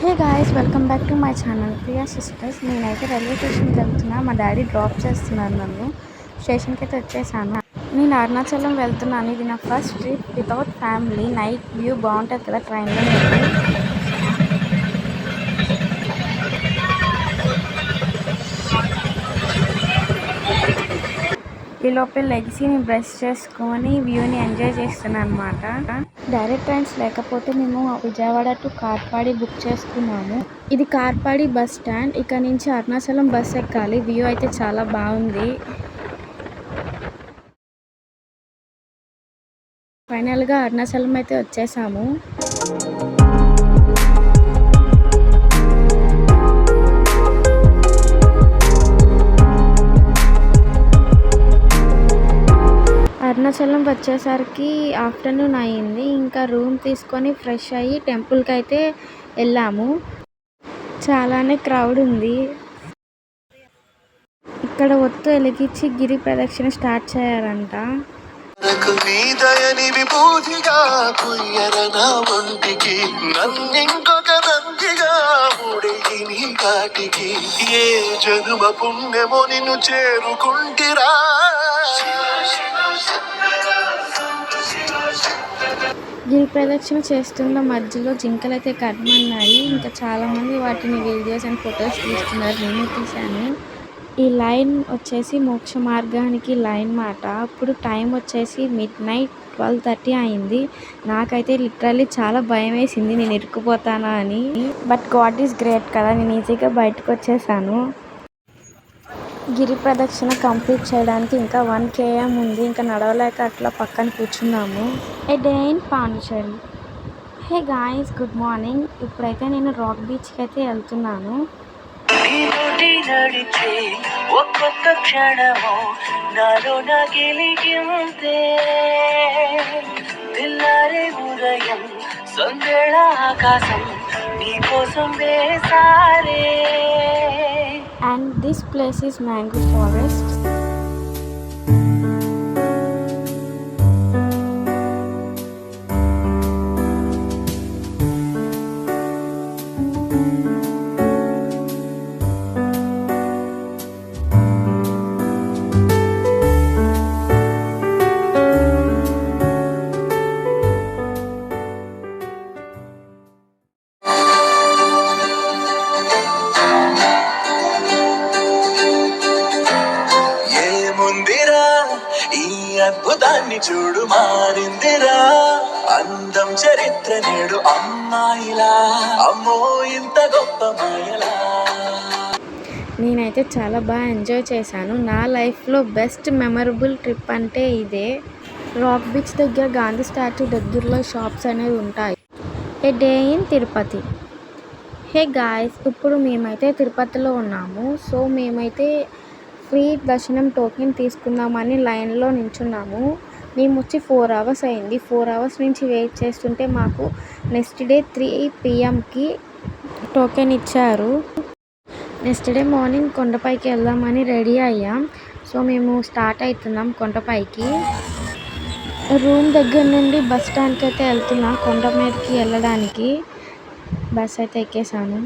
Hey guys, welcome back to my channel Priya sisters. నేనైతే railway స్టేషన్కి వెళ్తున్నా. మా డాడీ డ్రాప్ చేస్తున్నారు నన్ను. స్టేషన్కి అయితే వచ్చేసాను. నేను అరుణాచలం వెళ్తున్నాను. ఇది నా first trip without family. Night view బాగుంటుంది కదా ట్రైన్లో. ఈ లోపల లెగిసి నేను బ్రష్ చేసుకొని వ్యూని ఎంజాయ్ చేస్తున్నాను అనమాట. డైరెక్ట్ ట్రైన్స్ లేకపోతే మేము విజయవాడ టు కార్పాడి బుక్ చేసుకున్నాము. ఇది కార్పాడి బస్ స్టాండ్. ఇక్కడ నుంచి అరుణాచలం బస్ ఎక్కాలి. వ్యూ అయితే చాలా బాగుంది. ఫైనల్గా అరుణాచలం అయితే వచ్చేసాము. అరుణాచలం వచ్చేసరికి ఆఫ్టర్నూన్ అయింది. ఇంకా రూమ్ తీసుకొని ఫ్రెష్ అయ్యి టెంపుల్కి అయితే వెళ్ళాము. చాలానే క్రౌడ్ ఉంది. ఇక్కడ ఒత్తు వెలిగించి గిరి ప్రదక్షిణ స్టార్ట్ చేయాలంట. ఏ జనుమ పుణ్యమో నిన్ను చేరుకుంటిరా. గిరి ప్రదక్షిణ చేస్తున్న మధ్యలో జింకలు అయితే కట్టమన్నాయి. ఇంకా చాలామంది వాటిని వీడియోస్ అండ్ ఫొటోస్ తీస్తున్నారు. నేను తీశాను. ఈ లైన్ వచ్చేసి మోక్ష మార్గానికి లైన్ మాట. అప్పుడు టైం వచ్చేసి midnight 12:30 అయింది. నాకైతే లిటరల్లీ చాలా భయం వేసింది, నేను ఇరుక్కుపోతానా అని. బట్ గాడ్ ఈజ్ గ్రేట్ కదా, నేను ఈజీగా బయటకు వచ్చేసాను. గిరి ప్రదక్షిణ కంప్లీట్ చేయడానికి ఇంకా 1 km ఉంది. ఇంకా నడవలేక అట్లా పక్కన కూర్చున్నాము. A day in Pondicherry. Hey guys, good morning. ఇప్పుడైతే నేను రాక్ బీచ్కి అయితే వెళ్తున్నాను. ఒక్కొక్క క్షణము నాలో నగిలింతే తెల్లారే ఉదయం సందేళ ఆకాశం నీకోసం వేసారే. And this place is mango forest. అద్భుతాన్ని చూడు, మారిందిరా అందం చరిత్ర నేడు అమ్మాయిలా. అమ్మో ఇంత గొప్ప మాయలా. నేనైతే చాలా బాగా ఎంజాయ్ చేశాను. నా లైఫ్లో బెస్ట్ మెమరబుల్ ట్రిప్ అంటే ఇదే. రాక్ బీచ్ దగ్గర గాంధీ స్టాచ్యూ దగ్గరలో షాప్స్ అనేవి ఉంటాయి. A day in Tirupati. Hey guys, ఇప్పుడు మేమైతే తిరుపతిలో ఉన్నాము. సో మేమైతే ఫ్రీ దర్శనం టోకెన్ తీసుకుందామని లైన్లో నించున్నాము. మేము వచ్చి 4 hours అయింది. 4 hours నుంచి వెయిట్ చేస్తుంటే మాకు నెక్స్ట్ డే 3 PM టోకెన్ ఇచ్చారు. నెక్స్ట్ డే మార్నింగ్ కొండపైకి వెళ్దామని రెడీ అయ్యాం. సో మేము స్టార్ట్ అవుతున్నాం కొండపైకి. రూమ్ దగ్గర నుండి బస్ స్టాండ్కి అయితే వెళ్తున్నాం. కొండ మీదకి వెళ్ళడానికి బస్ అయితే ఎక్కేసాను.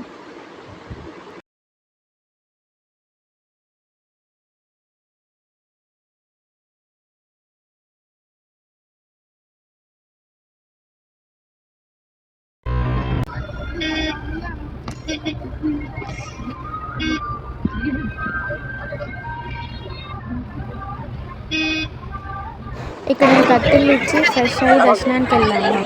ఇక్కడ కట్టెలు ఇచ్చి ఫ్రెష్ అయ్యి దర్శనానికి వెళ్ళాము.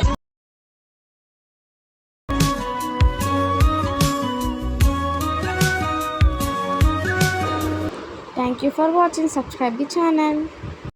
Thank you for watching. Subscribe the channel.